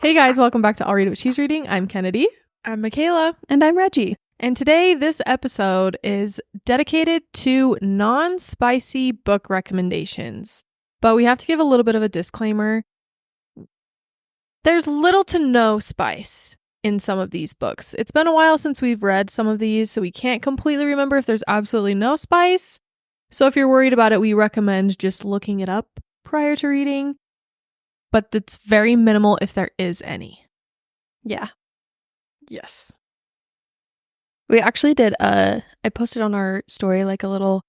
Hey guys, welcome back to I'll Read What She's Reading. I'm Kennedy. I'm Michaela. And I'm Reggie. And today, this episode is dedicated to non-spicy book recommendations. But we have to give a little bit of a disclaimer. There's little to no spice in some of these books. It's been a while since we've read some of these, so we can't completely remember if there's absolutely no spice. So if you're worried about it, we recommend just looking it up prior to reading. But it's very minimal if there is any. Yeah. Yes. We actually did I posted on our story like a little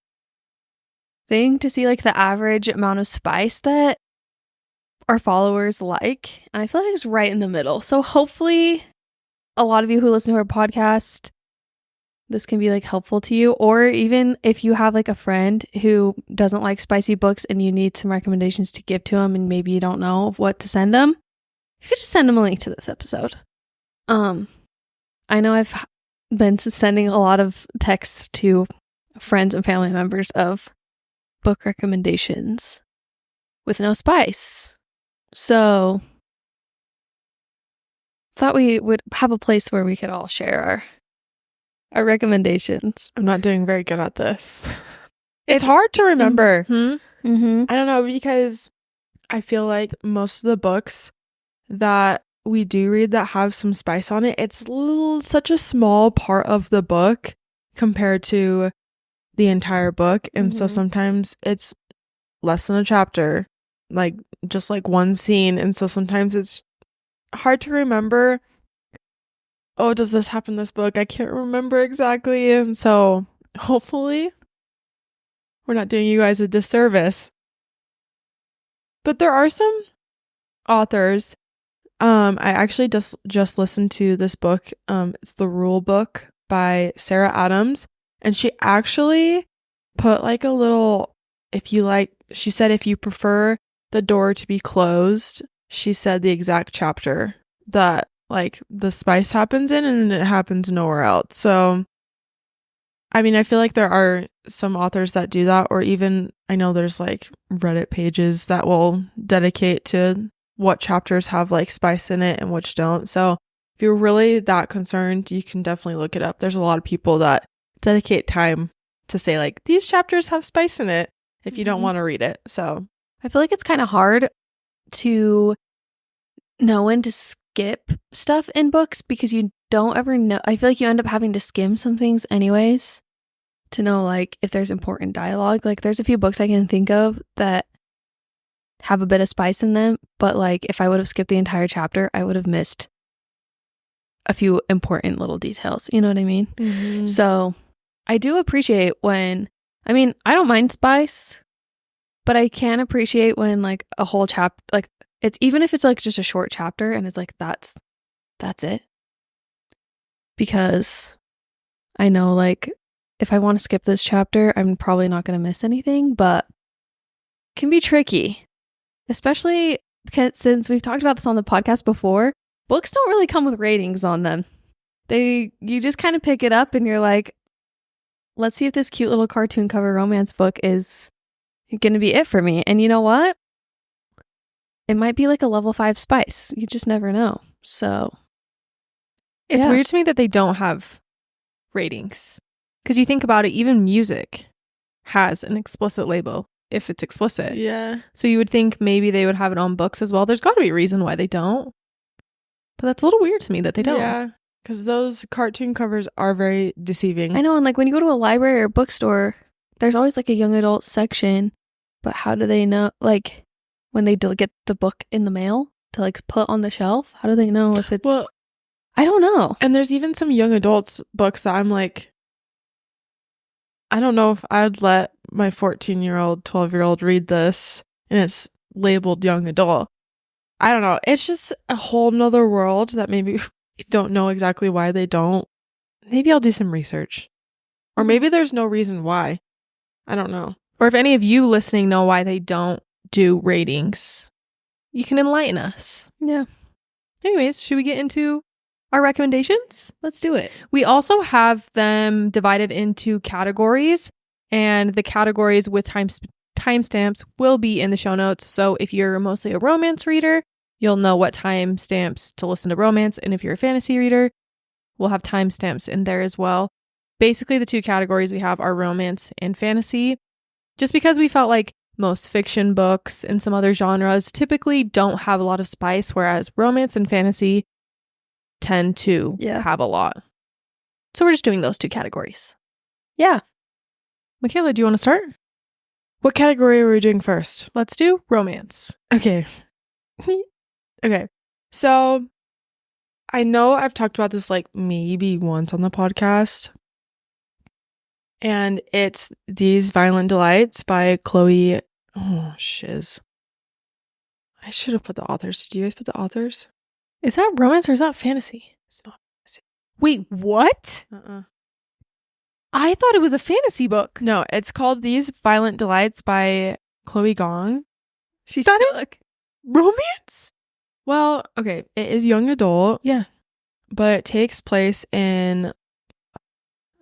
thing to see like the average amount of spice that our followers like. And I feel like it's right in the middle. So hopefully a lot of you who listen to our podcast, this can be like helpful to you. Or even if you have like a friend who doesn't like spicy books and you need some recommendations to give to them and maybe you don't know what to send them, you could just send them a link to this episode. I know I've been sending a lot of texts to friends and family members of book recommendations with no spice. So thought we would have a place where we could all share our recommendations. I'm not doing very good at this. It's hard to remember. Mm-hmm. I don't know, because I feel like most of the books that we do read that have some spice on it, it's such a small part of the book compared to the entire book. And so sometimes it's less than a chapter, like just like one scene. And so sometimes it's hard to remember, oh, does this happen in this book? I can't remember exactly. And so hopefully we're not doing you guys a disservice. But there are some authors. I actually just listened to this book. It's The Rule Book by Sarah Adams. And she actually put like a little, she said if you prefer the door to be closed, she said the exact chapter that like the spice happens in and it happens nowhere else. So, I mean, I feel like there are some authors that do that, or even I know there's like Reddit pages that will dedicate to what chapters have like spice in it and which don't. So if you're really that concerned, you can definitely look it up. There's a lot of people that dedicate time to say like these chapters have spice in it if you don't want to read it. So I feel like it's kind of hard to know when to skip stuff in books because you don't ever know. I feel like you end up having to skim some things anyways to know like if there's important dialogue. Like there's a few books I can think of that have a bit of spice in them, but like if I would have skipped the entire chapter, I would have missed a few important little details. You know what I mean? Mm-hmm. So I do appreciate when, I mean, I don't mind spice, but I can appreciate when like a whole chapter, like it's even if it's like just a short chapter and it's like that's it. Because I know like if I want to skip this chapter, I'm probably not going to miss anything, but it can be tricky. Especially since we've talked about this on the podcast before, books don't really come with ratings on them. You just kind of pick it up and you're like, let's see if this cute little cartoon cover romance book is going to be it for me. And you know what? It might be like a level 5 spice. You just never know. So it's weird to me that they don't have ratings. Because you think about it, even music has an explicit label. If it's explicit. Yeah. So you would think maybe they would have it on books as well. There's got to be a reason why they don't. But that's a little weird to me that they don't. Yeah. Because those cartoon covers are very deceiving. I know. And like when you go to a library or bookstore, there's always like a young adult section. But how do they know? Like when they get the book in the mail to like put on the shelf, how do they know if it's... Well, I don't know. And there's even some young adults books that I'm like, I don't know if I'd let my 14-year-old, 12-year-old read this and it's labeled young adult. I don't know. It's just a whole nother world that maybe we don't know exactly why they don't. Maybe I'll do some research. Or maybe there's no reason why. I don't know. Or if any of you listening know why they don't do ratings, you can enlighten us. Yeah. Anyways, should we get into our recommendations? Let's do it. We also have them divided into categories, and the categories with timestamps will be in the show notes. So if you're mostly a romance reader, you'll know what timestamps to listen to romance. And if you're a fantasy reader, we'll have timestamps in there as well. Basically, the two categories we have are romance and fantasy, just because we felt like most fiction books and some other genres typically don't have a lot of spice, whereas romance and fantasy tend to have a lot. So we're just doing those two categories. Yeah. Michaela, do you want to start? What category are we doing first? Let's do romance. Okay. Okay. So I know I've talked about this like maybe once on the podcast. And it's These Violent Delights by Chloe. Oh, shiz. I should have put the authors. Did you guys put the authors? Is that romance or is that fantasy? It's not fantasy. Wait, what? I thought it was a fantasy book. No, it's called These Violent Delights by Chloe Gong. That is romance? Well, okay, it is young adult. Yeah. But it takes place in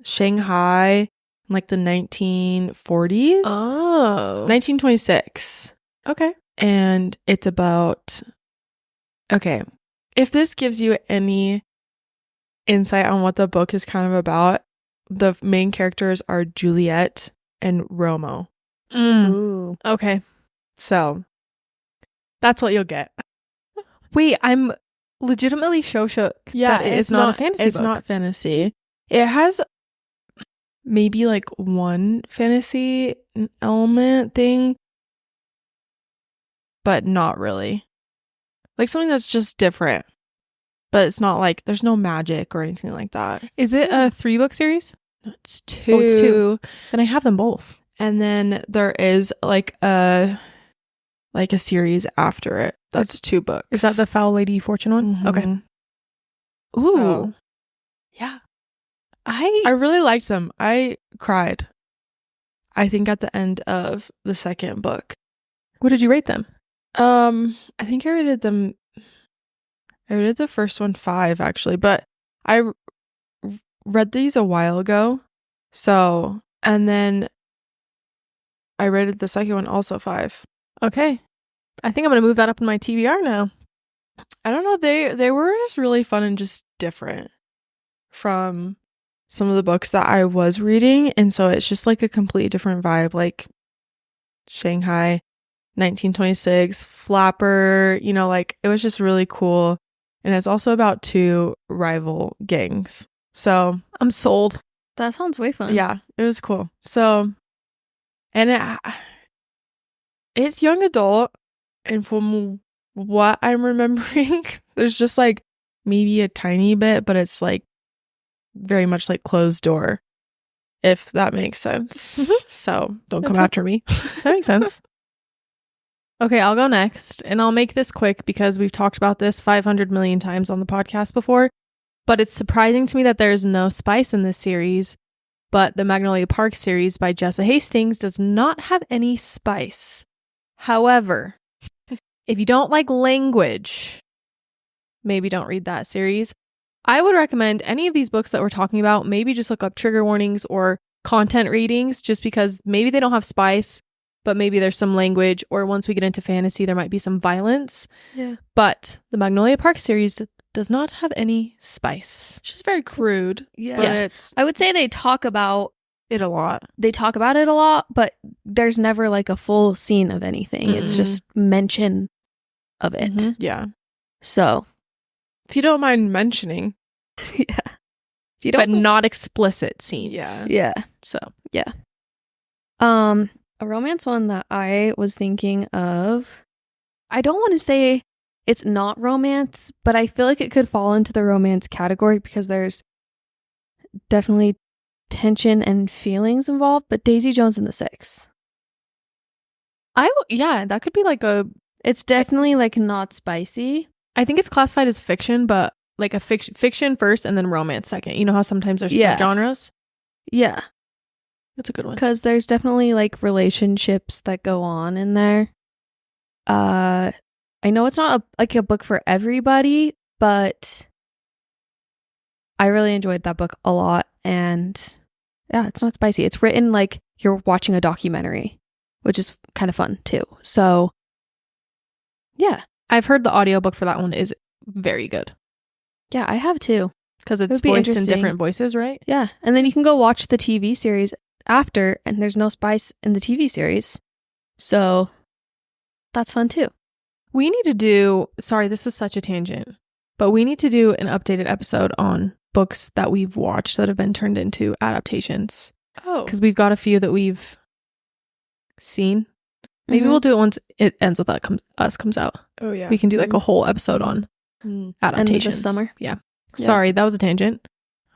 Shanghai in like the 1940s. Oh. 1926. Okay. And it's about... Okay. If this gives you any insight on what the book is kind of about, the main characters are Juliet and Romo. Ooh. Okay. So that's what you'll get. Wait, I'm legitimately shook. Yeah, that it's not a fantasy book. It's not fantasy. It has maybe like one fantasy element thing, but not really. Like something that's just different. But it's not like there's no magic or anything like that. Is it a 3-book series? It's 2. Oh, it's 2. Then I have them both. And then there is like a series after it. That's 2 books. Is that the Foul Lady Fortune one? Mm-hmm. Okay. Ooh. So, yeah. I really liked them. I cried. I think at the end of the second book. What did you rate them? I think I rated them. I rated the first one 5 actually, but I read these a while ago. So, and then I rated the second one also 5. Okay. I think I'm going to move that up in my TBR now. I don't know. They were just really fun and just different from some of the books that I was reading. And so it's just like a completely different vibe, like Shanghai, 1926, Flapper, you know, like it was just really cool. And it's also about 2 rival gangs. So I'm sold. That sounds way fun. yeah, it was cool. So, and it's young adult. And from what I'm remembering, there's just like maybe a tiny bit, but it's like very much like closed door, if that makes sense. Mm-hmm. So don't come after me. That makes sense. Okay, I'll go next, and I'll make this quick because we've talked about this 500 million times on the podcast before, but it's surprising to me that there's no spice in this series, but the Magnolia Park series by Jessa Hastings does not have any spice. However, if you don't like language, maybe don't read that series. I would recommend any of these books that we're talking about, maybe just look up trigger warnings or content ratings, just because maybe they don't have spice, but maybe there's some language, or once we get into fantasy, there might be some violence. Yeah. But the Magnolia Park series does not have any spice. It's just very crude. Yeah. But it's I would say they talk about it a lot. it a lot, but there's never like a full scene of anything. It's Mm-mm. just mention of it. Mhm. Yeah. So, If you don't mind mentioning. yeah. If you But don't not explicit scenes. Yeah. Yeah. So A romance one that I was thinking of, I don't want to say it's not romance, but I feel like it could fall into the romance category because there's definitely tension and feelings involved, but Daisy Jones and the Six. yeah, that could be like It's definitely like not spicy. I think it's classified as fiction, but like a fiction first and then romance second. You know how sometimes there's Yeah. subgenres? Yeah. That's a good one. Because there's definitely like relationships that go on in there. I know it's not a book for everybody, but I really enjoyed that book a lot. And yeah, it's not spicy. It's written like you're watching a documentary, which is kind of fun too. So yeah, I've heard the audiobook for that one is very good Yeah, I have too. because it's would be voiced in interesting. different voices, right? Yeah. And then you can go watch the TV series after, and there's no spice in the TV series. So that's fun too. We need to do, sorry, this is such a tangent, but we need to do an updated episode on books that we've watched that have been turned into adaptations. Oh. Because we've got a few that we've seen. Maybe Mhm. we'll do it once it ends with Us comes out. Oh, yeah. We can do like a whole episode on Mm. adaptations. summer. Yeah. Yeah. Sorry, that was a tangent.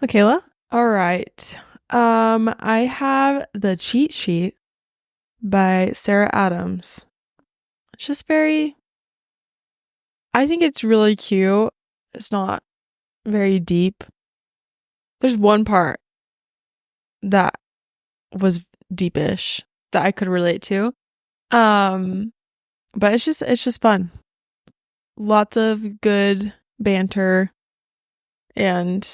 Michaela? All right. I have The Cheat Sheet by Sarah Adams. It's just I think it's really cute. It's not very deep. There's one part that was deepish that I could relate to. But it's just fun. Lots of good banter, and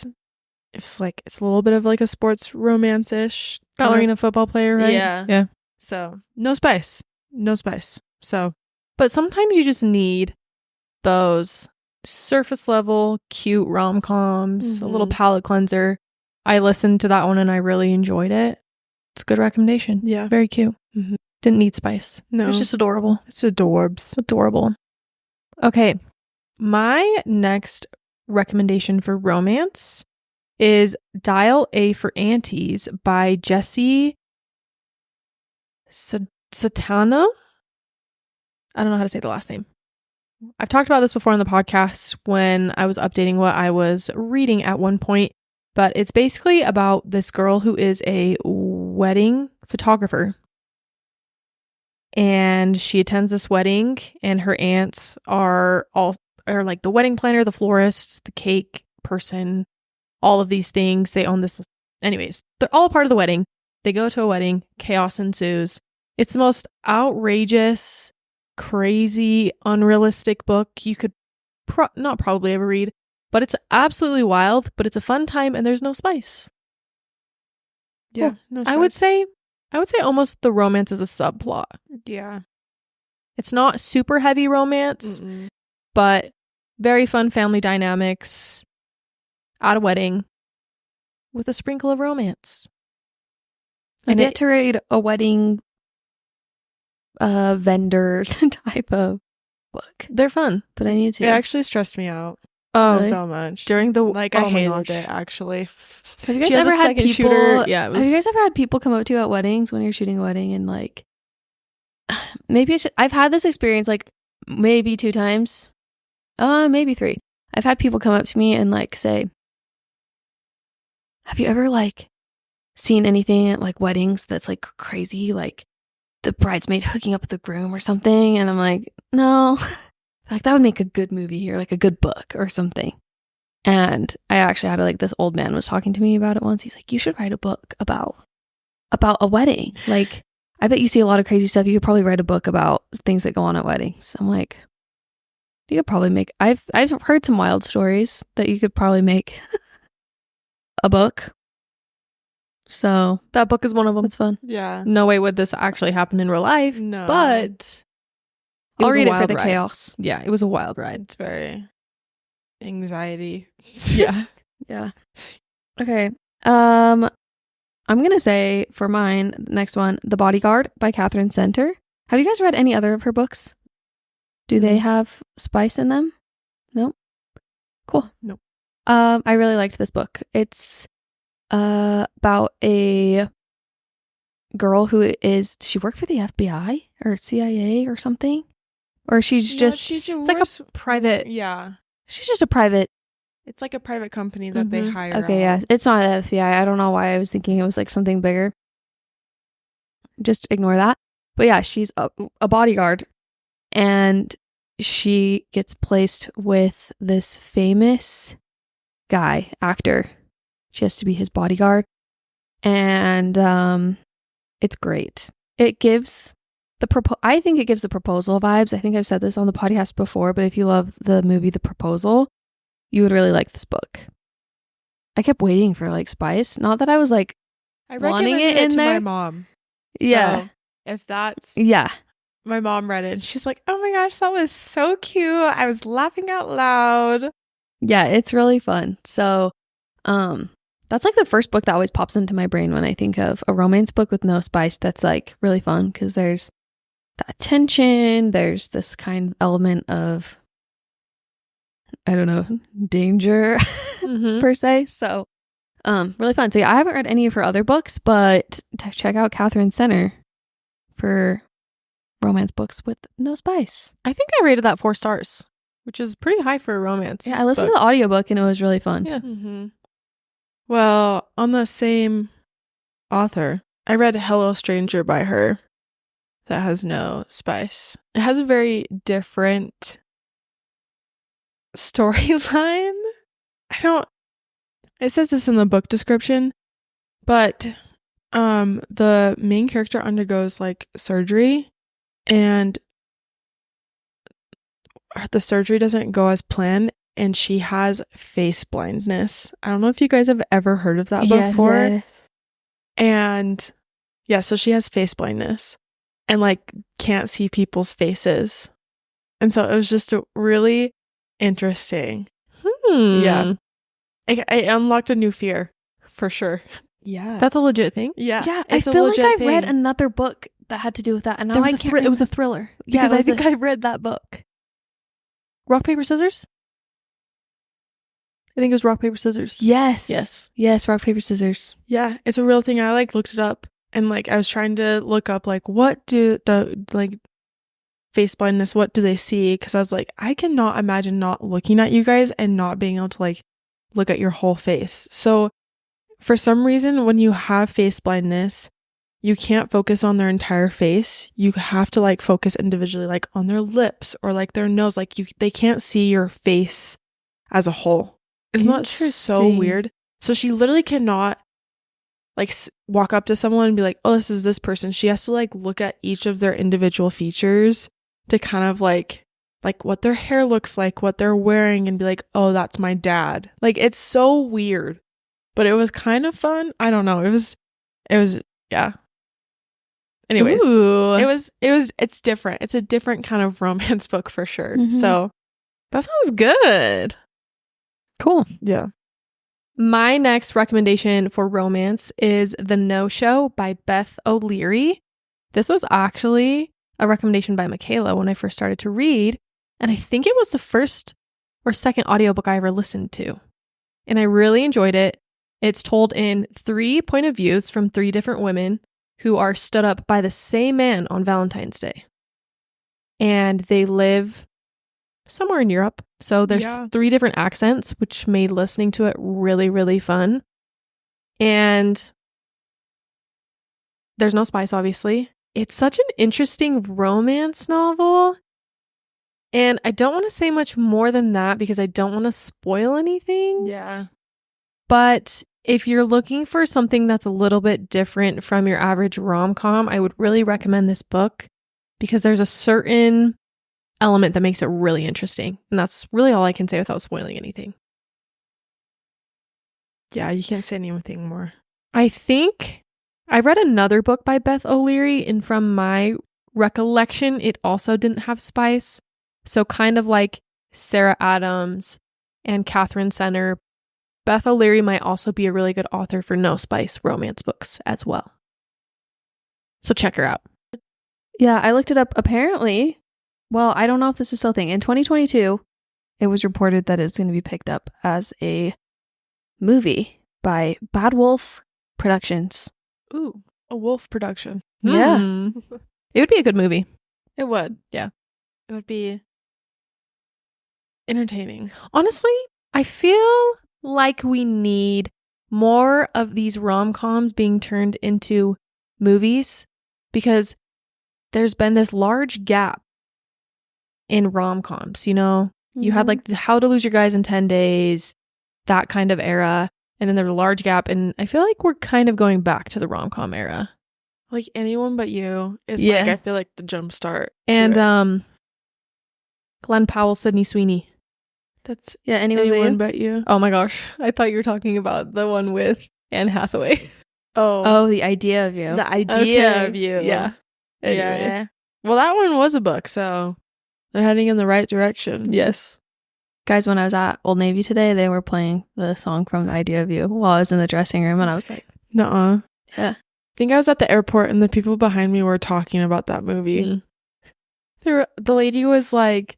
it's a little bit of like a sports romance-ish. Ballerina football player, right? Yeah. Yeah. So no spice. So But sometimes you just need those surface level, cute rom-coms, a little Mhm. palate cleanser. I listened to that one and I really enjoyed it. It's a good recommendation. yeah, Very cute. Mhm. Didn't need spice. no, It's just adorable. it's adorbs. Adorable. Okay. My next recommendation for romance is Dial A for Aunties by Jessa Sutanto. I don't know how to say the last name. I've talked about this before on the podcast when I was updating what I was reading at one point, but it's basically about this girl who is a wedding photographer. And she attends this wedding, and her aunts are like the wedding planner, the florist, the cake person, all of these things. They own this. Anyways, they're all a part of the wedding. They go to a wedding, chaos ensues. It's the most outrageous, crazy, unrealistic book you could not probably ever read, but it's absolutely wild, but it's a fun time and there's no spice. Yeah, Cool. no I would spice. say almost the romance is a subplot. Yeah. It's not super heavy romance, Mm-mm. but very fun family dynamics at a wedding with a sprinkle of romance. I've And yet to read a wedding vendor type of book, they're fun. but I need to. It actually stressed me out Really? so much. During the I oh my hated gosh. it actually. Have you guys She has ever a had second people? shooter. Yeah, it was. Have you guys ever had people come up to you at weddings when you're shooting a wedding and like, maybe I've had this experience like maybe 2 times, maybe 3. I've had people come up to me and like say, "Have you ever like seen anything at like weddings that's like crazy, like the bridesmaid hooking up with the groom or something?" And I'm like, "No." Like that would make a good movie or like a good book or something. And I actually had this old man was talking to me about it once. He's like, "You should write a book about a wedding. Like, I bet you see a lot of crazy stuff. You could probably write a book about things that go on at weddings." I'm like, you could probably make, I've heard some wild stories that you could probably make a book. So That book is one of them. it's fun. Yeah. No way would this actually happen in real life, No. but it I'll was a read it for wild the ride. chaos. Yeah, it was a wild ride. It's very anxiety. Yeah. Yeah. Okay. I'm gonna say for mine, next one, The Bodyguard by Katherine Center. Have you guys read any other of her books? Do they have spice in them? No. Cool. Nope. I really liked this book. It's about a girl who she worked for the FBI or CIA or something, or she's just It's like a private. Yeah. she's just a private. It's like a private company that they Mhm. hire. Okay, yeah, it's not the FBI. I don't know why I was thinking it was like something bigger. Just ignore that. But yeah, she's a bodyguard, and she gets placed with this famous guy, actor. She has to be his bodyguard, and it's great. It gives I think it gives the proposal vibes. I think I've said this on the podcast before, but if you love the movie The Proposal, you would really like this book. I kept waiting for like spice. Not that I was like I wanting recommended it it in to there. my mom. Yeah. So if that's Yeah. my mom read it and she's like, oh my gosh, that was so cute. I was laughing out loud. Yeah, it's really fun. So, that's like the first book that always pops into my brain when I think of a romance book with no spice that's like really fun, because there's that tension, there's this kind of element of, I don't know, danger per se. So, really fun. So yeah, I haven't read any of her other books, but check out Katherine Center for romance books with no spice. I think I rated that 4 stars, which is pretty high for a romance. Yeah, I listened to the audiobook and it was really fun. Yeah. Mm-hmm. Well, on the same author, I read Hello Stranger by her. That has no spice. It has a very different storyline. It says this in the book description, but the main character undergoes like surgery, and the surgery doesn't go as planned, and she has face blindness. I don't know if you guys have ever heard of that before. Yes. And yeah, so she has face blindness and like can't see people's faces. And so it was just really interesting. Yeah. I unlocked a new fear for sure. Yeah. That's a legit thing. Yeah. Yeah, I it's a feel like legit I thing. read another book that had to do with that, and now I can't. It was a thriller. Yeah, Because it I was think I read that book. Rock, paper, scissors? I think it was rock, paper, scissors. Yes, rock, paper, scissors. Yeah, it's a real thing. I like looked it up and like I was trying to look up like what do the like face blindness, what do they see? Because I was like, I cannot imagine not looking at you guys and not being able to like look at your whole face. So for some reason, when you have face blindness, you can't focus on their entire face. You have to like focus individually, like on their lips or like their nose. Like they can't see your face as a whole. Isn't that so Interesting. weird? So she literally cannot like walk up to someone and be like, oh, this is this person. She has to like look at each of their individual features to kind of like what their hair looks like, what they're wearing, and be like, oh, that's my dad. Like, it's so weird, but it was kind of fun. I don't know. It was, yeah. Anyways, Ooh. it's different. It's a different kind of romance book for sure. Mhm. So That sounds good. Cool. yeah. My next recommendation for romance is The No-Show by Beth O'Leary. This was actually a recommendation by Michaela when I first started to read, and I think it was the first or second audiobook I ever listened to. And I really enjoyed it. It's told in 3 point of views from 3 different women who are stood up by the same man on Valentine's Day. And they live somewhere in Europe. So there's 3 different accents, which made listening to it really, really fun. And there's no spice, obviously. It's such an interesting romance novel. And I don't want to say much more than that because I don't want to spoil anything. Yeah. But if you're looking for something that's a little bit different from your average rom-com, I would really recommend this book because there's a certain element that makes it really interesting. And that's really all I can say without spoiling anything. Yeah, you can't say anything more. I think I read another book by Beth O'Leary, and from my recollection, it also didn't have spice. So kind of like Sarah Adams and Katherine Center, Beth O'Leary might also be a really good author for no spice romance books as well. So check her out. Yeah, I looked it up. Apparently, well, I don't know if this is still a thing. In 2022, it was reported that it's going to be picked up as a movie by Bad Wolf Productions. Ooh, a wolf production. Yeah. It would be a good movie. It would. Yeah. It would be entertaining. Honestly, I feel like we need more of these rom-coms being turned into movies because there's been this large gap in rom-coms, you know? You had like the How to Lose Your Guys in 10 Days, that kind of era. And then there's a large gap. And I feel like we're kind of going back to the rom-com era. Like Anyone But You is Yeah. like, I feel like the jump start. And Glenn Powell, Sydney Sweeney. That's Anyone But You. Oh my gosh. I thought you were talking about the one with Anne Hathaway. Oh, Oh, The Idea of You. the idea Okay. of you. Yeah. Anyway. Yeah. Well, that one was a book, so they're heading in the right direction. Yes. Guys, when I was at Old Navy today, they were playing the song from The Idea of You while I was in the dressing room, and I was like, Nuh-uh. yeah. I think I was at the airport and the people behind me were talking about that movie. The lady was like,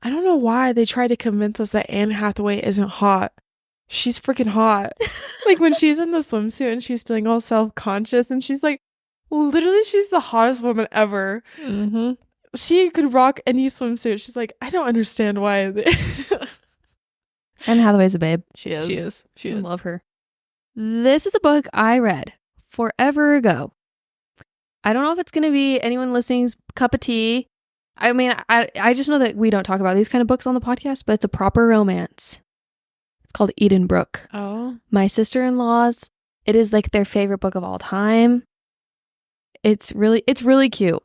I don't know why they tried to convince us that Anne Hathaway isn't hot. She's freaking hot. Like when she's in the swimsuit and she's feeling all self-conscious and she's like, literally she's the hottest woman ever. Mm-hmm. She could rock any swimsuit. She's like, I don't understand why. Anne Hathaway's a babe. She is. I love her. This is a book I read forever ago. I don't know if it's going to be anyone listening's cup of tea. I mean, I just know that we don't talk about these kind of books on the podcast, but it's a proper romance. It's called Edenbrooke. Oh. My sister-in-law's, it is like their favorite book of all time. It's really cute.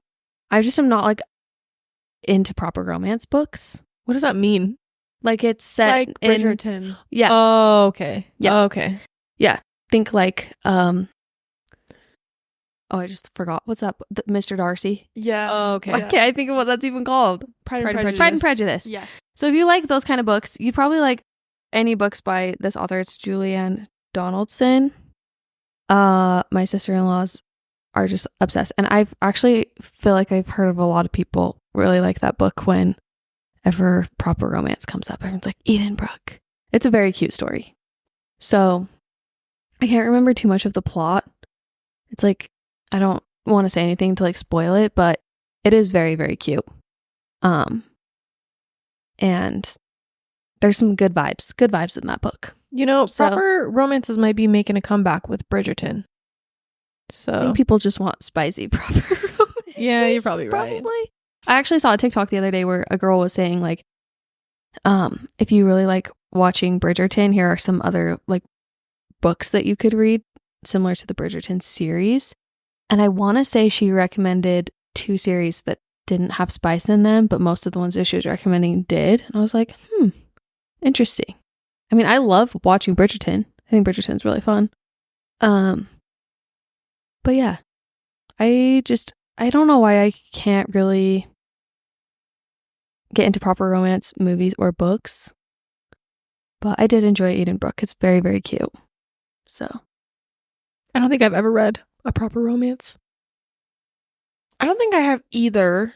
I just am not like into proper romance books. What does that mean? Like it's set Like in Bridgerton. Yeah. Oh, okay. Yeah. Oh, okay. Yeah. Think like oh, I just forgot. What's that? Mr. Darcy. Yeah. Oh, okay. Why can't I think of what that's even called? Pride Pride and and Prejudice. Pride and Prejudice. Yes. So if you like those kind of books, you probably like any books by this author. It's Julianne Donaldson. My sister-in-laws are just obsessed. And I've actually feel like I've heard of a lot of people really like that book whenever proper romance comes up. Everyone's like, Edenbrooke. It's a very cute story. So I can't remember too much of the plot. It's like, I don't want to say anything to like spoil it, but it is very, very cute. And there's some good vibes in that book. You know, So- proper romances might be making a comeback with Bridgerton. I So, think people just want spicy proper romances. Yeah, you're probably right. Probably. I actually saw a TikTok the other day where a girl was saying like, if you really like watching Bridgerton, here are some other like books that you could read similar to the Bridgerton series. And I want to say she recommended 2 series that didn't have spice in them, but most of the ones that she was recommending did. And I was like, interesting. I mean, I love watching Bridgerton. I think Bridgerton's really fun. But yeah, I don't know why I can't really get into proper romance movies or books. But I did enjoy Edenbrooke. It's very, very cute. So I don't think I've ever read a proper romance, I don't think I have either.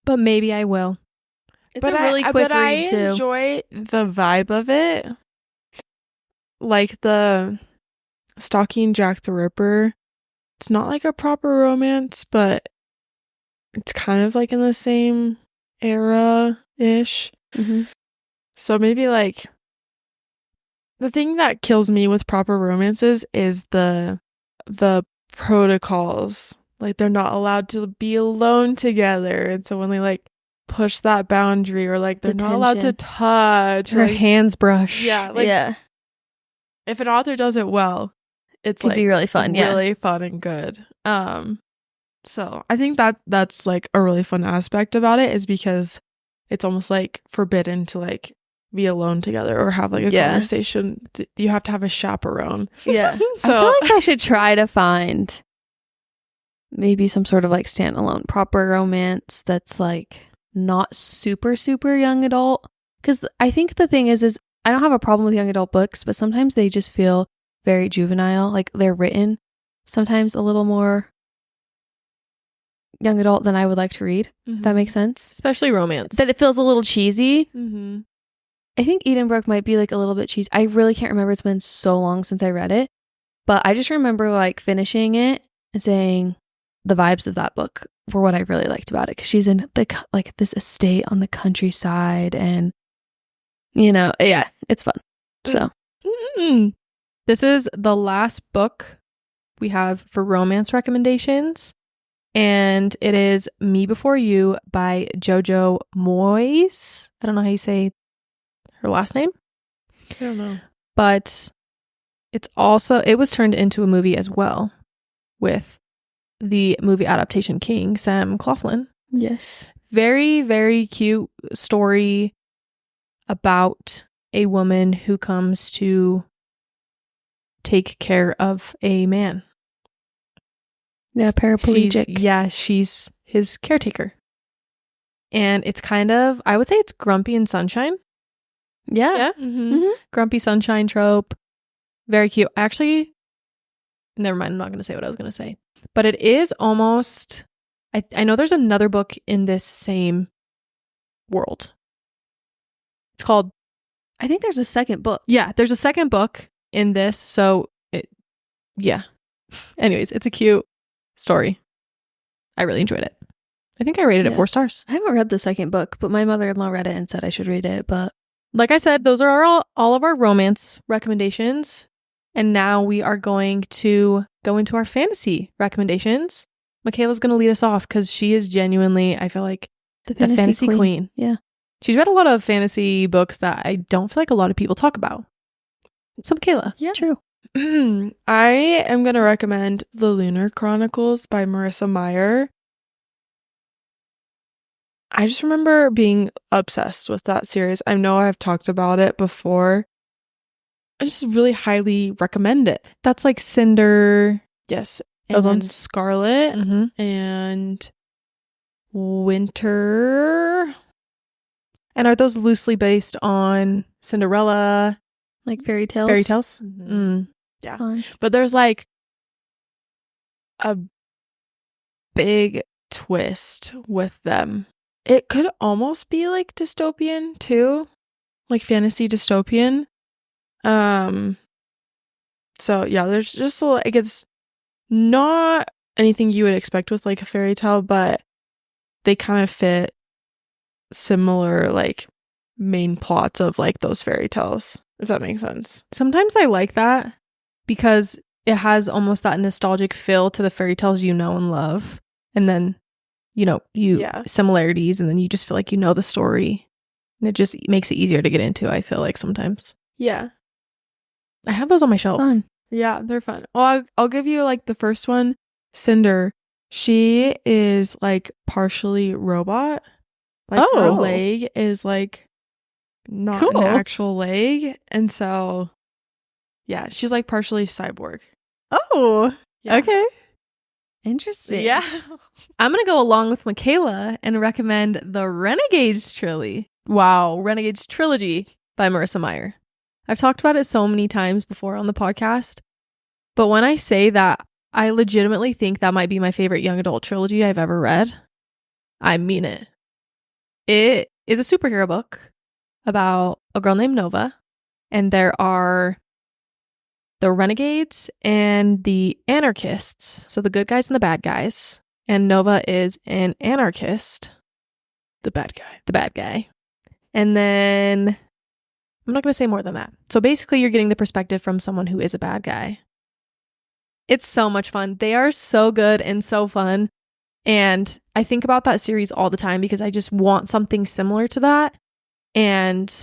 but maybe I will. it's a really quick but I read too. enjoy the vibe of it. Like the Stalking Jack the Ripper. It's not like a proper romance, but it's kind of like in the same era-ish. Mhm. So maybe like the thing that kills me with proper romances is the protocols. Like they're not allowed to be alone together. And so when they like push that boundary or like they're not allowed to Detention. touch. Her like, hands brush. yeah, like yeah, if an author does it well, it's could like be really fun. Yeah, really fun and good. So I think that's like a really fun aspect about it is because it's almost like forbidden to like be alone together or have like a Yeah. conversation. You have to have a chaperone. yeah. So I feel like I should try to find maybe some sort of like standalone proper romance that's like not super, super young adult. Because I think the thing is I don't have a problem with young adult books, but sometimes they just feel very juvenile. Like they're written sometimes a little more young adult than I would like to read. If that makes sense. Especially romance. That it feels a little cheesy. Mm-hmm. I think Edenbrooke might be like a little bit cheesy. I really can't remember. It's been so long since I read it. But I just remember like finishing it and saying the vibes of that book were what I really liked about it. Because she's in like this estate on the countryside and, you know, yeah, it's fun. So, This is the last book we have for romance recommendations. And it is Me Before You by Jojo Moyes. I don't know how you say her last name. I don't know. But it was turned into a movie as well with the movie adaptation king, Sam Claflin. yes. Very, very cute story about a woman who comes to take care of a man. Yeah, paraplegic. She's his caretaker. And it's kind of, I would say it's Grumpy and Sunshine. Yeah. Mm-hmm. Grumpy Sunshine trope. Very cute. Actually, never mind. I'm not going to say what I was going to say. But it is almost, I know there's another book in this same world. It's called, I think there's a second book. yeah, there's a second book in this. So, yeah. Anyways, it's a cute story. I really enjoyed it. I think I rated it 4 stars. I haven't read the second book, but my mother-in-law read it and said I should read it. But like I said, those are all of our romance recommendations. And now we are going to go into our fantasy recommendations. Michaela's going to lead us off because she is genuinely, I feel like, the fantasy queen. Yeah. She's read a lot of fantasy books that I don't feel like a lot of people talk about. So, Michaela. Yeah. True. I am going to recommend The Lunar Chronicles by Marissa Meyer. I just remember being obsessed with that series. I know I've talked about it before. I just really highly recommend it. That's like Cinder. Yes. Those and ones? Scarlet Mm-hmm. and Winter. And are those loosely based on Cinderella Like fairy tales. fairy tales? Mhm. Yeah. Fun. But there's like a big twist with them. It could almost be like dystopian too, like fantasy dystopian. So yeah, there's just like, it's not anything you would expect with like a fairy tale, but they kind of fit similar like main plots of like those fairy tales, if that makes sense. Sometimes I like that because it has almost that nostalgic feel to the fairy tales you know and love. And then, Yeah. similarities, and then you just feel like you know the story. And it just makes it easier to get into, I feel like sometimes. Yeah. I have those on my shelf. Fun. Yeah, they're fun. Well, I'll give you like the first one, Cinder. She is like partially robot. Like her Oh. leg is like not Cool. an actual leg. And so, yeah, she's like partially cyborg. Oh, Yeah. okay. Interesting. Yeah. I'm going to go along with Michaela and recommend the Renegades Trilogy. Wow, Renegades Trilogy by Marissa Meyer. I've talked about it so many times before on the podcast, but when I say that I legitimately think that might be my favorite young adult trilogy I've ever read, I mean it. It is a superhero book about a girl named Nova, and there are the renegades and the anarchists, so the good guys and the bad guys, and Nova is an anarchist, The bad guy. and then I'm not going to say more than that. So basically you're getting the perspective from someone who is a bad guy. It's so much fun. They are so good and so fun. And I think about that series all the time because I just want something similar to that. And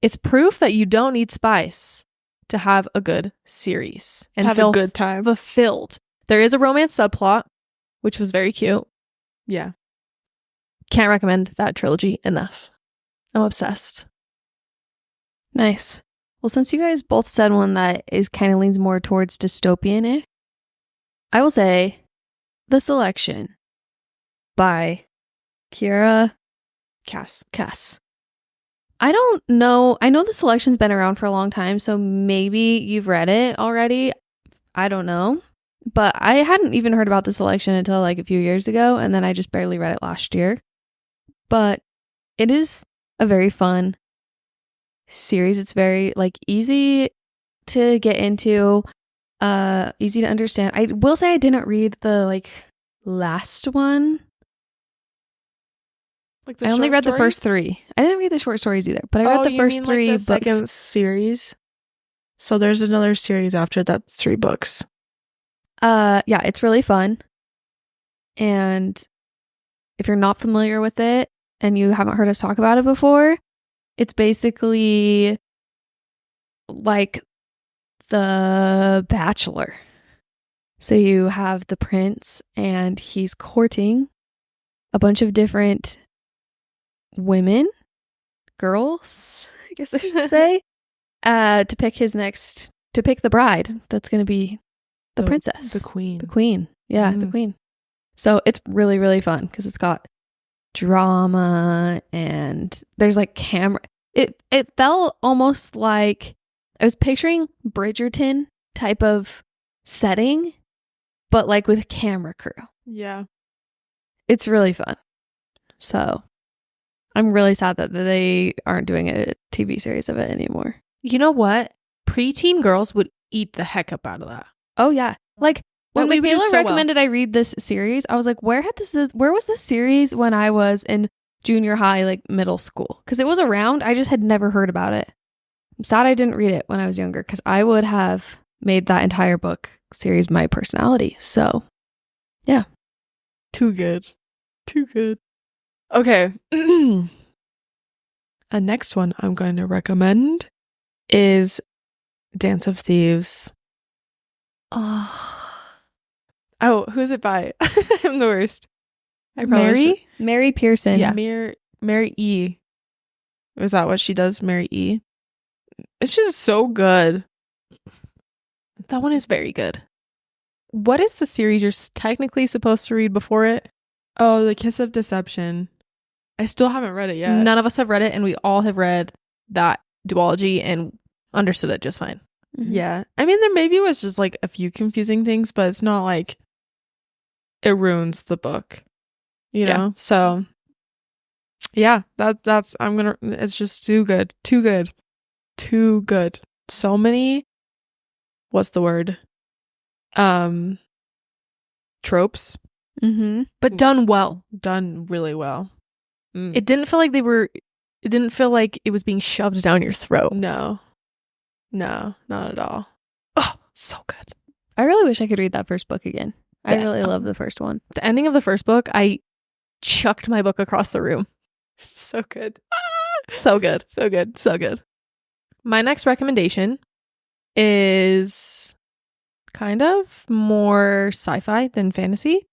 it's proof that you don't need spice to have a good series and Have feel a good time. fulfilled. There is a romance subplot, which was very cute. Yeah. Can't recommend that trilogy enough. I'm obsessed. Nice. Well, since you guys both said one that is kind of leans more towards dystopian, I will say The Selection by Cass. I don't know. I know The Selection's been around for a long time, so maybe you've read it already. I don't know. But I hadn't even heard about The Selection until like a few years ago, and then I just barely read it last year. But it is a very fun series. It's very like easy to get into, easy to understand. I will say I didn't read the like last one. Like I only read the first 3. I didn't read the short stories either, but I read the first 3 like books. the second series. So there's another series after that, 3 books. Yeah, it's really fun. And if you're not familiar with it and you haven't heard us talk about it before, it's basically like The Bachelor. So you have the prince and he's courting a bunch of different women, girls, I guess I should say, to pick the bride that's going to be the princess. The queen. The queen. Yeah, the Mm. queen. So it's really, really fun because it's got drama and there's like camera. It felt almost like I was picturing Bridgerton type of setting, but like with camera crew. Yeah. It's really fun. So I'm really sad that they aren't doing a TV series of it anymore. You know what? Preteen girls would eat the heck up out of that. Oh yeah. Like when That we would do Michaela so well. recommended I read this series, I was like, where was this series when I was in junior high, like middle school? Because it was around. I just had never heard about it. I'm sad I didn't read it when I was younger because I would have made that entire book series my personality. So yeah. Too good. Too good. Okay. A next one I'm going to recommend is Dance of Thieves. Oh, who's it by? I'm the worst. I probably Mary Pearson. Yeah. Mary E. Is that what she does? Mary E. It's just so good. That one is very good. What is the series you're technically supposed to read before it? Oh, The Kiss of Deception. I still haven't read it yet. None of us have read it, and we all have read that duology and understood it just fine. Mhm. Yeah. I mean, there maybe was just like a few confusing things, but it's not like it ruins the book, you Yeah. know? So yeah, that's it's just too good. Too good. Too good. So many, what's the word? Tropes Mm-hmm. But done well. done really well. It didn't feel like it didn't feel like it was being shoved down your throat. No, not at all. Oh, so good. I really wish I could read that first book again. I Yeah. really love the first one. The ending of the first book, I chucked my book across the room. So good. So good. So good. So good. My next recommendation is kind of more sci-fi than fantasy.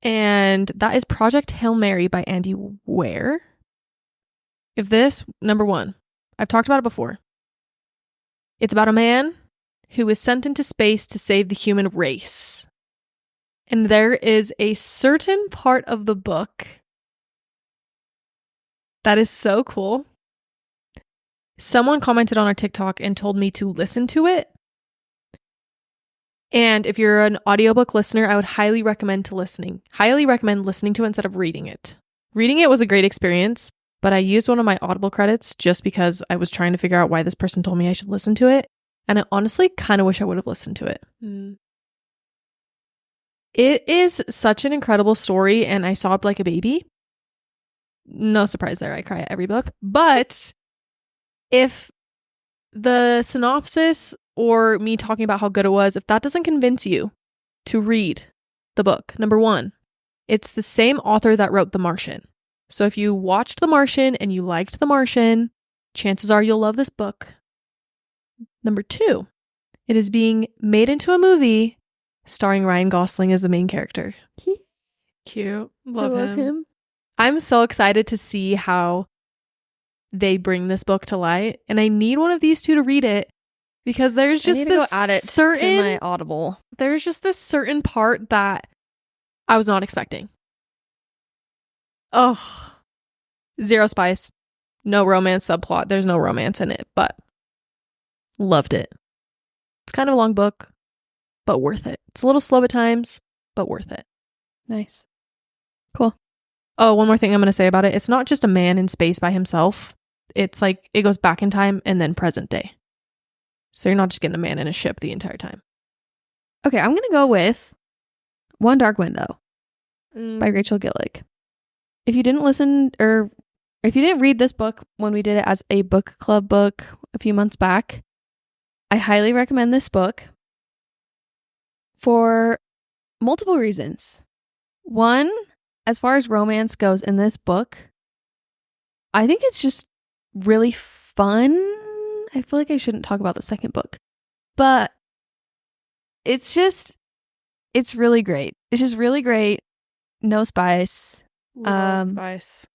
And that is Project Hail Mary by Andy Weir. If this, number one, I've talked about it before. It's about a man who is sent into space to save the human race. And there is a certain part of the book that is so cool. Someone commented on our TikTok and told me to listen to it. And if you're an audiobook listener, I would highly recommend listening to it instead of reading it. Reading it was a great experience, but I used one of my Audible credits just because I was trying to figure out why this person told me I should listen to it. And I honestly kind of wish I would have listened to it. It is such an incredible story, and I sobbed like a baby. No surprise there, I cry at every book. But if the synopsis or me talking about how good it was, if that doesn't convince you to read the book, number one, it's the same author that wrote The Martian. So if you watched The Martian and you liked The Martian, chances are you'll love this book. Number two, it is being made into a movie starring Ryan Gosling as the main character. Cute. I Love him. I'm so excited to see how they bring this book to light, and I need one of these two to read it because there's just I need to this go add it certain to my Audible. there's just this certain part that I was not expecting. Oh, zero spice, no romance subplot. There's no romance in it, but loved it. It's kind of a long book, but worth it. It's a little slow at times, but worth it. Nice. Cool. Oh, one more thing I'm going to say about it. It's not just a man in space by himself. It's like it goes back in time and then present day. So you're not just getting a man in a ship the entire time. Okay, I'm going to go with One Dark Window by Rachel Gillick. If you didn't listen or if you didn't read this book when we did it as a book club book a few months back, I highly recommend this book for multiple reasons. One, as far as romance goes in this book, I think it's just really fun. I feel like I shouldn't talk about the second book, but it's really great. It's just really great. No spice. Spice.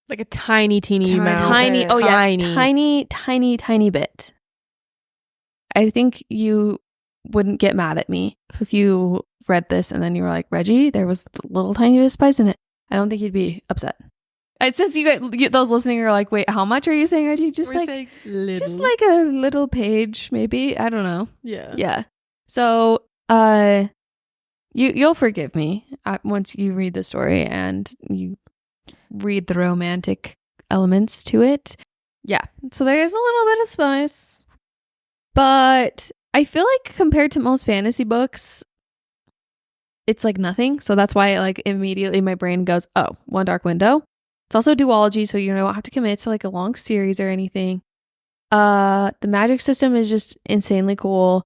Like a tiny, teeny amount. Tiny. bit. Oh yes, tiny bit. I think you wouldn't get mad at me if you read this and then you were like, Reggie, there was a little tiny bit of spice in it, I don't think you'd be upset. Since those listening are like, wait, how much are you saying, Reggie? Just We're like saying little. just like a little page, maybe. I don't know. Yeah. Yeah. So, you'll forgive me once you read the story and you read the romantic elements to it. Yeah. So there is a little bit of spice, but I feel like compared to most fantasy books, it's like nothing. So that's why like immediately my brain goes, oh, One Dark Window. It's also a duology, so you don't have to commit to like a long series or anything. The magic system is just insanely cool.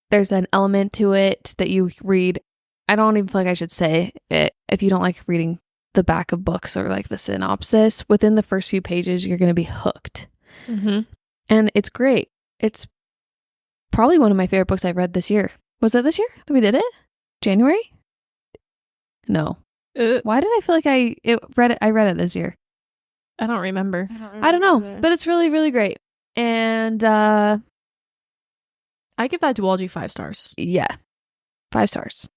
There's an element to it that you read. I don't even feel like I should say it. If you don't like reading the back of books or like the synopsis, within the first few pages, you're going to be hooked. Mm-hmm. And it's great. It's probably one of my favorite books I've read this year. Was it this year that we did it? January? No. Why did I feel like I read it this year? I don't remember. I don't know, but it's really, really great. And I give that duology 5 stars. yeah, 5 stars.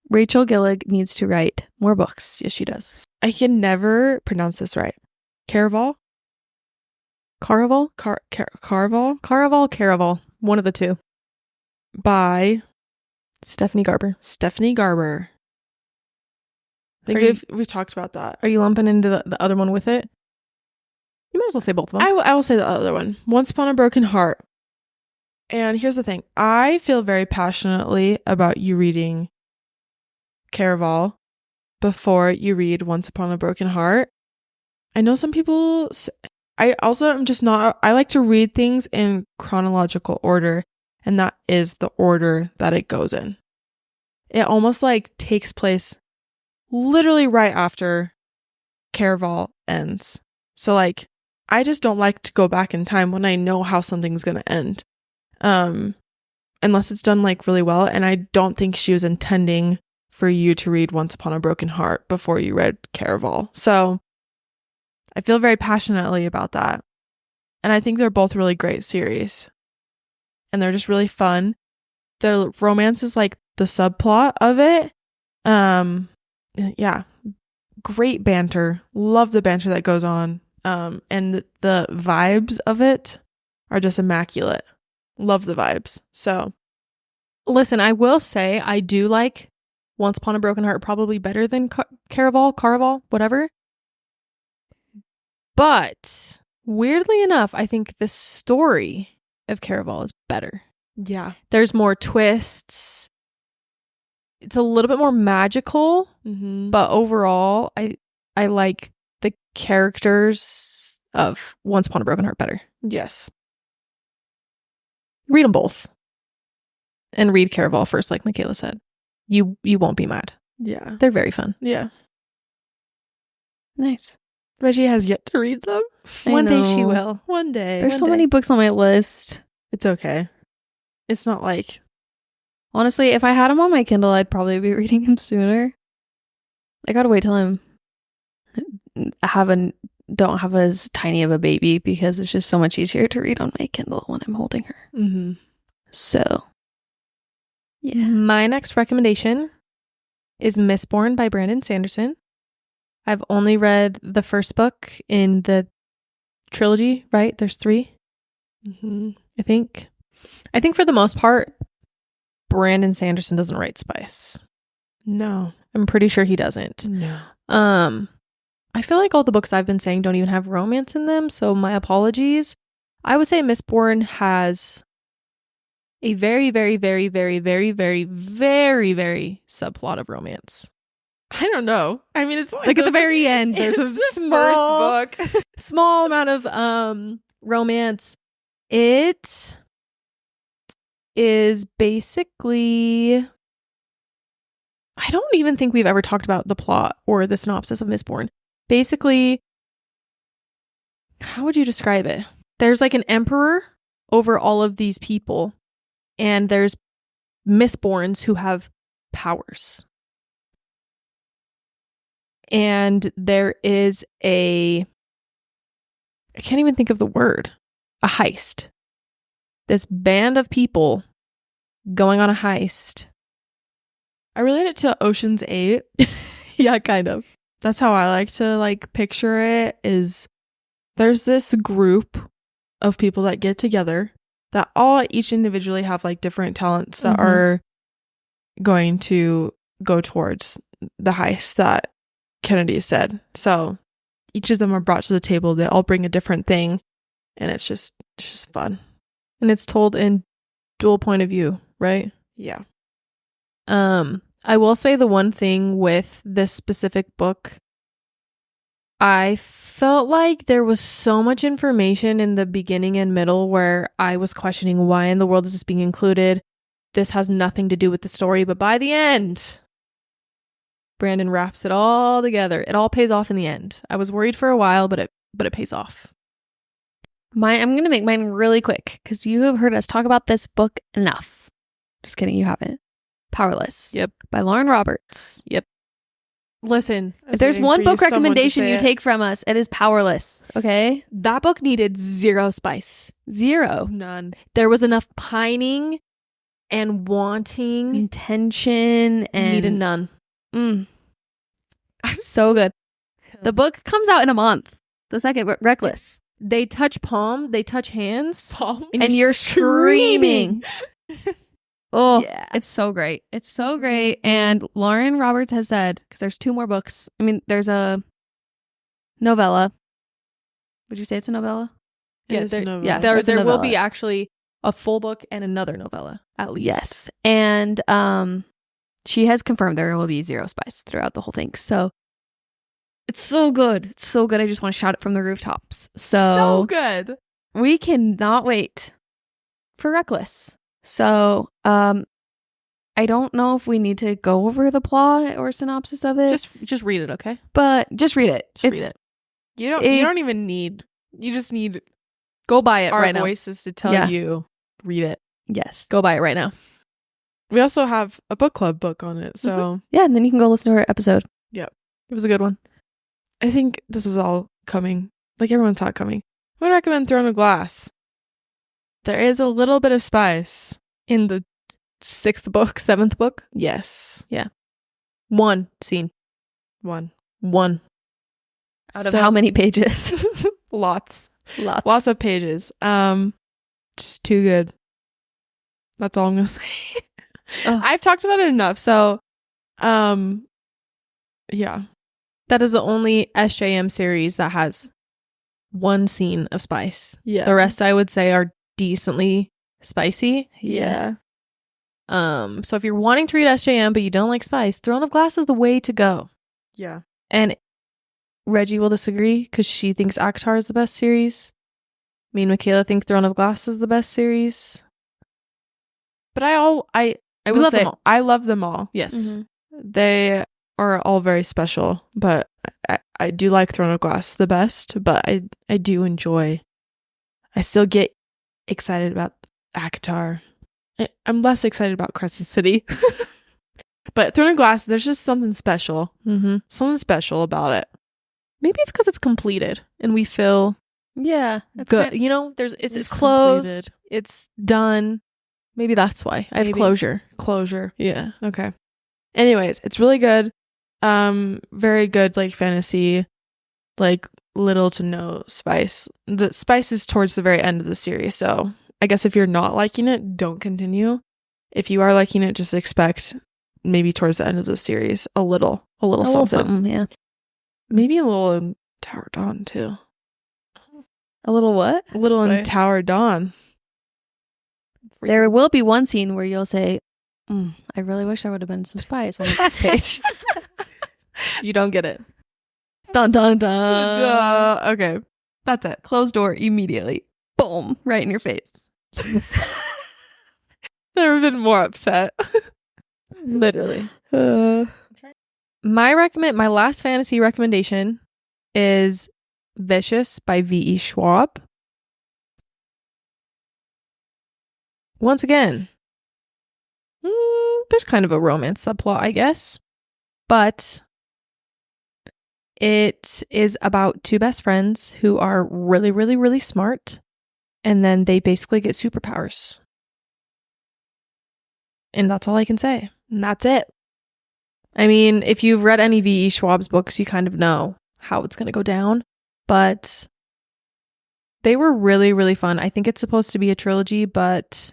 Rachel Gillig needs to write more books. Yes, she does. I can never pronounce this right. Caraval? Caraval? Caraval? One of the two. By Stephanie Garber. Stephanie Garber. I think we've talked about that. Are you lumping into the other one with it? You might as well say both of them. I will say the other one. Once Upon a Broken Heart. And here's the thing. I feel very passionately about you reading Caraval before you read Once Upon a Broken Heart. I know some people... I also am just not... I like to read things in chronological order. And that is the order that it goes in. It almost like takes place literally right after Caraval ends. So like, I just don't like to go back in time when I know how something's going to end. Unless it's done like really well. And I don't think she was intending for you to read Once Upon a Broken Heart before you read Caraval. So I feel very passionately about that. And I think they're both really great series. And they're just really fun. Their romance is like the subplot of it. Yeah. Great banter. Love the banter that goes on. And the vibes of it are just immaculate. Love the vibes. So listen, I will say I do like Once Upon a Broken Heart probably better than Caraval, whatever. But weirdly enough, I think the story of Caraval is better. yeah. There's more twists. It's a little bit more magical, Mm-hmm. but overall, I like the characters of Once Upon a Broken Heart better. Yes. Read them both. And read Caraval first, like Michaela said. You won't be mad. Yeah. They're very fun. Yeah. Nice. Reggie has yet to read them. One day she know. will. One day. There's one so day. many books on my list. It's okay. It's not like... Honestly, if I had him on my Kindle, I'd probably be reading him sooner. I gotta wait till I'm don't have as tiny of a baby because it's just so much easier to read on my Kindle when I'm holding her. Mm-hmm. So, yeah. My next recommendation is Mistborn by Brandon Sanderson. I've only read the first book in the trilogy, right? There's 3, Mm-hmm. I think. I think for the most part, Brandon Sanderson doesn't write spice. No. I'm pretty sure he doesn't. No. I feel like all the books I've been saying don't even have romance in them, so my apologies. I would say Mistborn has a very, very, very, very, very, very, very, very subplot of romance. I don't know. I mean, it's Like at the very end, there's a it's the small, first book. small amount of romance. It is basically... I don't even think we've ever talked about the plot or the synopsis of Mistborn. Basically, how would you describe it? There's like an emperor over all of these people, and there's Mistborns who have powers. And there is I can't even think of the word, a heist. This band of people going on a heist I relate it to Ocean's 8. Yeah, kind of. That's how I like to like picture it, is there's this group of people that get together that all each individually have like different talents that are going to go towards the heist that Kennedy said. So each of them are brought to the table. They all bring a different thing, and it's just fun. And it's told in dual point of view, right? Yeah. I will say the one thing with this specific book, I felt like there was so much information in the beginning and middle where I was questioning, why in the world is this being included? This has nothing to do with the story, but by the end, Brandon wraps it all together. It all pays off in the end. I was worried for a while, but it pays off. I'm going to make mine really quick because you have heard us talk about this book enough. Just kidding, you haven't. Powerless. Yep. By Lauren Roberts. Yep. Listen, if there's one book recommendation you take from us, it is Powerless. Okay? that book needed 0 spice. 0. None. There was enough pining and wanting. Intention and Needed none. So good. The book comes out in a month. The second, Reckless. They touch palm. They touch hands. Palms. And you're screaming. Oh, Yeah. it's so great. It's so great. And Lauren Roberts has said, because there's 2 more books. I mean, there's a novella. Would you say it's a novella? It is a there- novella. yeah. There There's a will be novella. actually a full book and another novella, at least. Yes. And she has confirmed there will be 0 spice throughout the whole thing. So it's so good. It's so good. I just want to shout it from the rooftops. So good. We cannot wait for Reckless. So I don't know if we need to go over the plot or synopsis of it. Just read it, okay? But just read it. Just read it. You don't even need. You just need Go buy it our right now. voices to tell Yeah. you. Read it. Yes. Go buy it right now. We also have a book club book on it, so Yeah, and then you can go listen to our episode. It was a good one. I think this is all coming. Like everyone saw it coming. I would recommend Throne of Glass. There is a little bit of spice. In the 6th book, 7th book, Yes. 1 scene. One. Out of how many pages? Lots. Lots. Lots of pages. Just too good. That's all I'm gonna say. Oh. I've talked about it enough, so yeah. That is the only SJM series that has 1 scene of spice. Yeah. The rest, I would say, are decently spicy. Yeah. So if you're wanting to read SJM but you don't like spice, Throne of Glass is the way to go. Yeah. And Reggie will disagree because she thinks ACOTAR is the best series. Me and Michaela think Throne of Glass is the best series. But I We will love say them all. I love them all. Yes. Mhm. They are all very special, but I do like Throne of Glass the best, but I do enjoy. I still get excited about ACOTAR. I'm less excited about Crescent City. But Throne of Glass, there's just something special. Mm-hmm. Something special about it. Maybe it's because it's completed and we feel Yeah. That's good. kind- You know, it's It's closed. completed. It's done. Maybe that's why. I have Maybe. closure. Closure. Yeah. Okay. Anyways, it's really good. Very good, like fantasy, like little to no spice. The spice is towards the very end of the series, so I guess if you're not liking it, don't continue. If you are liking it, just expect maybe towards the end of the series a little something. yeah. Maybe a little in Tower Dawn too. A little what? A little in Spice. Tower Dawn. There will be one scene where you'll say, I really wish there would have been some spice on this page. You don't get it. Dun dun dun. Duh. Okay, that's it. Closed door immediately. Boom. Right in your face. Never been more upset. Literally. My last fantasy recommendation is Vicious by V.E. Schwab. Once again, there's kind of a romance subplot, I guess. But it is about 2 best friends who are really, really, really smart. And then they basically get superpowers. And that's all I can say. And that's it. I mean, if you've read any V.E. Schwab's books, you kind of know how it's going to go down. But they were really, really fun. I think it's supposed to be a trilogy, but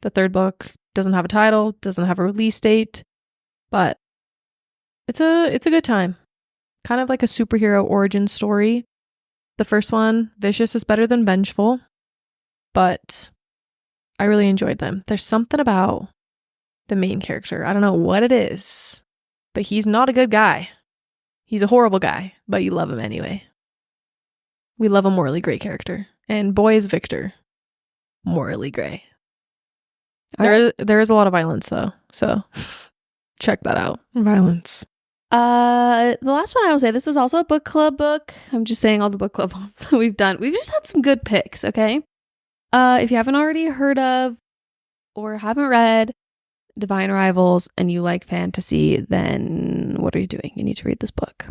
the third book doesn't have a title, doesn't have a release date, but it's a good time. Kind of like a superhero origin story. The first one, Vicious, is better than Vengeful, but I really enjoyed them. There's something about the main character. I don't know what it is, but he's not a good guy. He's a horrible guy, but you love him anyway. We love a morally gray character. And boy is Victor. Morally gray. There is a lot of violence though, so check that out. Violence. The last one I will say, this was also a book club book. I'm just saying all the book club ones that we've done. We've just had some good picks, okay? If you haven't already heard of or haven't read Divine Rivals and you like fantasy, then what are you doing? You need to read this book.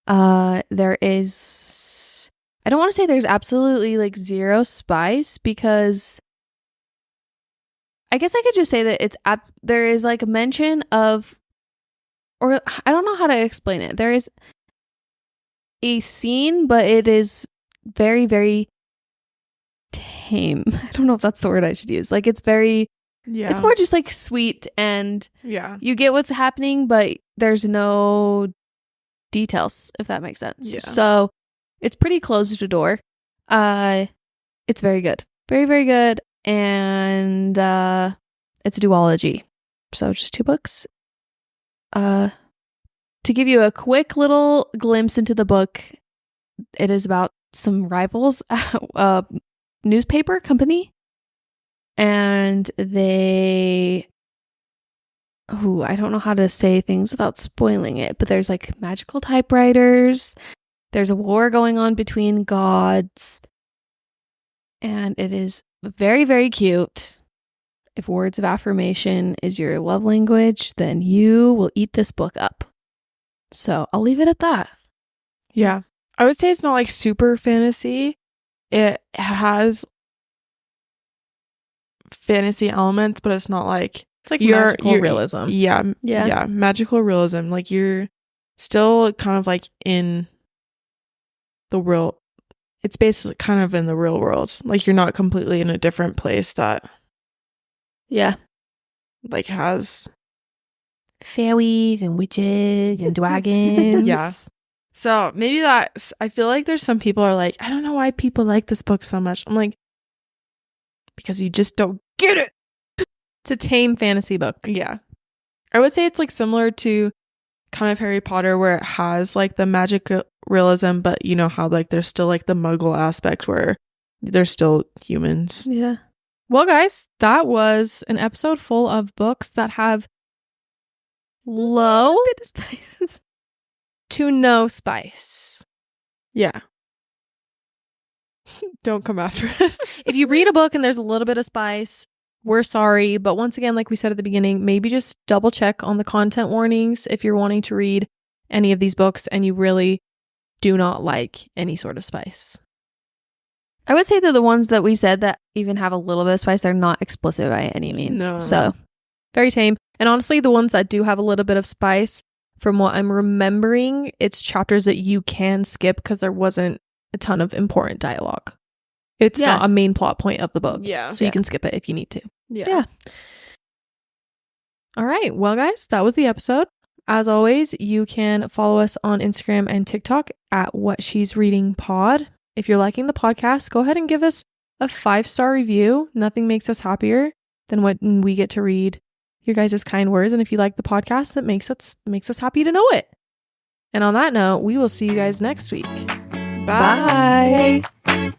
There is, I don't want to say there's absolutely like zero spice, because I guess I could just say that it's there is like a mention of, or I don't know how to explain it. There is a scene, but it is very, very tame. I don't know if that's the word I should use. Like it's very, it's more just like sweet, and you get what's happening, but there's no details, if that makes sense. Yeah. So it's pretty closed to door. It's very good. Very, very good. And it's a duology. So just 2 books. To give you a quick little glimpse into the book, it is about some rivals, newspaper company, and they, I don't know how to say things without spoiling it, but there's like magical typewriters, there's a war going on between gods, and it is very, very cute. If words of affirmation is your love language, then you will eat this book up. So I'll leave it at that. Yeah. I would say it's not like super fantasy. It has fantasy elements, but it's not like, it's like magical realism. Yeah. Magical realism. Like you're still kind of like in the real, it's basically kind of in the real world. Like you're not completely in a different place that like has fairies and witches and dragons. Yeah. So maybe that's, I feel like there's some people are like, I don't know why people like this book so much. I'm like, because you just don't get it. It's a tame fantasy book. Yeah. I would say it's like similar to kind of Harry Potter, where it has like the magic realism, but you know how like there's still like the muggle aspect where they're still humans. Yeah. Well, guys, that was an episode full of books that have low spice to no spice. Yeah. Don't come after us. If you read a book and there's a little bit of spice, we're sorry. But once again, like we said at the beginning, maybe just double check on the content warnings if you're wanting to read any of these books and you really do not like any sort of spice. I would say that the ones that we said that even have a little bit of spice, they're not explicit by any means. No. So very tame. And honestly, the ones that do have a little bit of spice, from what I'm remembering, it's chapters that you can skip because there wasn't a ton of important dialogue. It's not a main plot point of the book. Yeah. So you can skip it if you need to. Yeah. All right. Well, guys, that was the episode. As always, you can follow us on Instagram and TikTok at What She's Reading Pod. If you're liking the podcast, go ahead and give us a 5-star review. Nothing makes us happier than when we get to read your guys' kind words. And if you like the podcast, it makes us happy to know it. And on that note, we will see you guys next week. Bye. Bye.